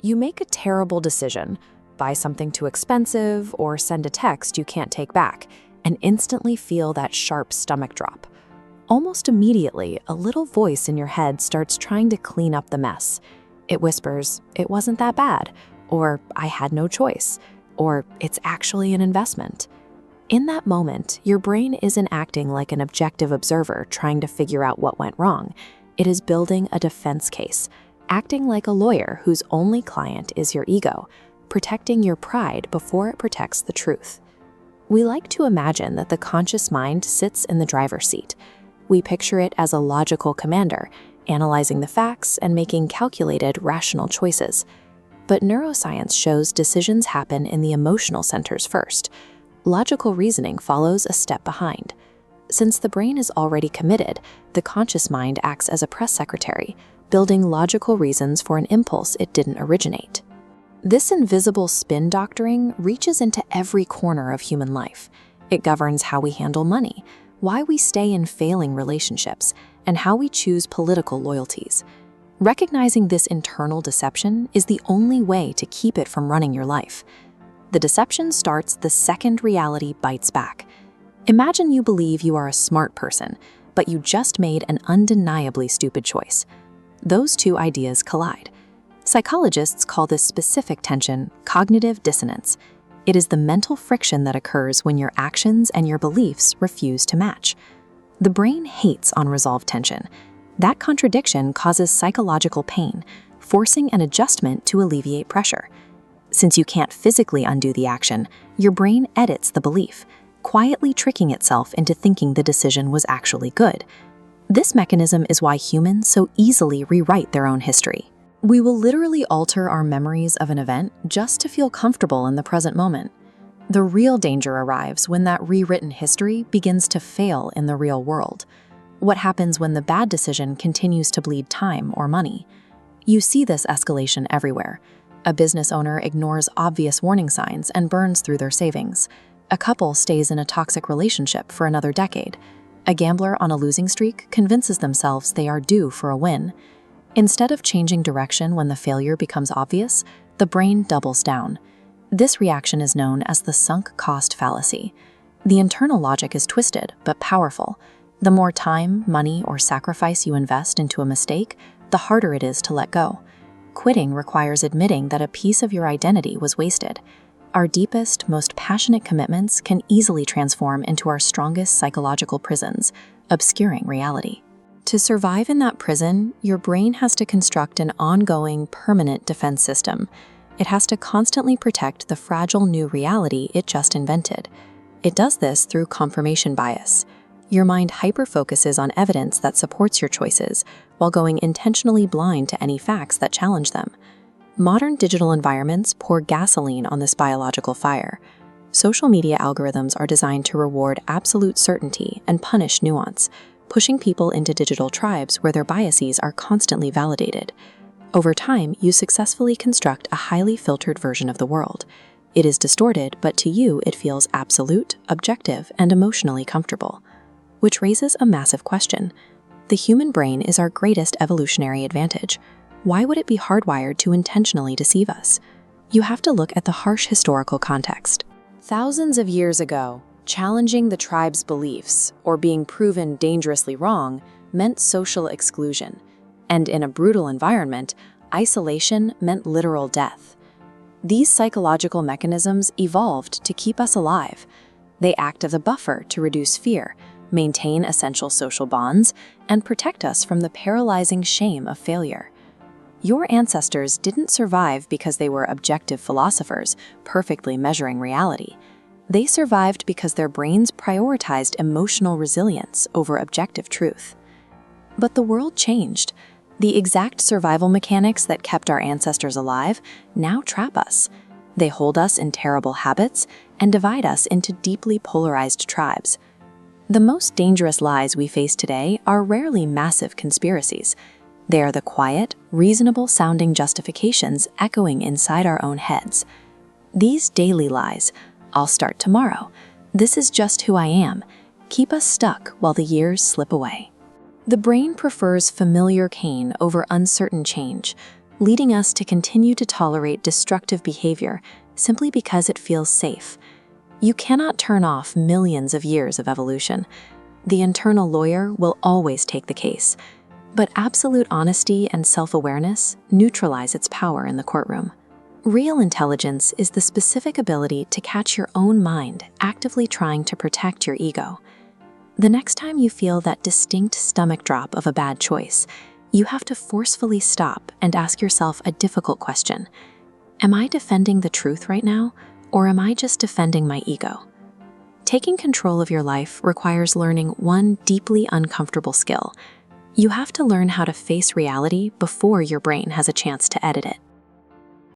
You make a terrible decision, buy something too expensive, or send a text you can't take back, and instantly feel that sharp stomach drop. Almost immediately, a little voice in your head starts trying to clean up the mess. It whispers, "It wasn't that bad," or "I had no choice," or "It's actually an investment." In that moment, your brain isn't acting like an objective observer trying to figure out what went wrong. It is building a defense case, acting like a lawyer whose only client is your ego, protecting your pride before it protects the truth. We like to imagine that the conscious mind sits in the driver's seat. We picture it as a logical commander, analyzing the facts and making calculated, rational choices. But neuroscience shows decisions happen in the emotional centers first. Logical reasoning follows a step behind. Since the brain is already committed, the conscious mind acts as a press secretary, building logical reasons for an impulse it didn't originate. This invisible spin doctoring reaches into every corner of human life. It governs how we handle money, why we stay in failing relationships, and how we choose political loyalties. Recognizing this internal deception is the only way to keep it from running your life. The deception starts the second reality bites back. Imagine you believe you are a smart person, but you just made an undeniably stupid choice. Those two ideas collide. Psychologists call this specific tension cognitive dissonance. It is the mental friction that occurs when your actions and your beliefs refuse to match. The brain hates unresolved tension. That contradiction causes psychological pain, forcing an adjustment to alleviate pressure. Since you can't physically undo the action, your brain edits the belief, quietly tricking itself into thinking the decision was actually good. This mechanism is why humans so easily rewrite their own history. We will literally alter our memories of an event just to feel comfortable in the present moment. The real danger arrives when that rewritten history begins to fail in the real world. What happens when the bad decision continues to bleed time or money? You see this escalation everywhere. A business owner ignores obvious warning signs and burns through their savings. A couple stays in a toxic relationship for another decade. A gambler on a losing streak convinces themselves they are due for a win. Instead of changing direction when the failure becomes obvious, the brain doubles down. This reaction is known as the sunk cost fallacy. The internal logic is twisted but powerful. The more time, money, or sacrifice you invest into a mistake, the harder it is to let go. Quitting requires admitting that a piece of your identity was wasted. Our deepest, most passionate commitments can easily transform into our strongest psychological prisons, obscuring reality. To survive in that prison, your brain has to construct an ongoing, permanent defense system. It has to constantly protect the fragile new reality it just invented. It does this through confirmation bias. Your mind hyper-focuses on evidence that supports your choices, while going intentionally blind to any facts that challenge them. Modern digital environments pour gasoline on this biological fire. Social media algorithms are designed to reward absolute certainty and punish nuance, pushing people into digital tribes where their biases are constantly validated. Over time, you successfully construct a highly filtered version of the world. It is distorted, but to you it feels absolute, objective, and emotionally comfortable. Which raises a massive question. The human brain is our greatest evolutionary advantage. Why would it be hardwired to intentionally deceive us? You have to look at the harsh historical context. Thousands of years ago, challenging the tribe's beliefs, or being proven dangerously wrong, meant social exclusion. And in a brutal environment, isolation meant literal death. These psychological mechanisms evolved to keep us alive. They act as a buffer to reduce fear, maintain essential social bonds, and protect us from the paralyzing shame of failure. Your ancestors didn't survive because they were objective philosophers, perfectly measuring reality. They survived because their brains prioritized emotional resilience over objective truth. But the world changed. The exact survival mechanics that kept our ancestors alive now trap us. They hold us in terrible habits and divide us into deeply polarized tribes. The most dangerous lies we face today are rarely massive conspiracies. They are the quiet, reasonable-sounding justifications echoing inside our own heads. These daily lies, "I'll start tomorrow," "This is just who I am," keep us stuck while the years slip away. The brain prefers familiar pain over uncertain change. leading us to continue to tolerate destructive behavior simply because it feels safe. You cannot turn off millions of years of evolution. The internal lawyer will always take the case, but absolute honesty and self-awareness neutralize its power in the courtroom. Real intelligence is the specific ability to catch your own mind actively trying to protect your ego. The next time you feel that distinct stomach drop of a bad choice, you have to forcefully stop and ask yourself a difficult question. Am I defending the truth right now, or am I just defending my ego? Taking control of your life requires learning one deeply uncomfortable skill. You have to learn how to face reality before your brain has a chance to edit it.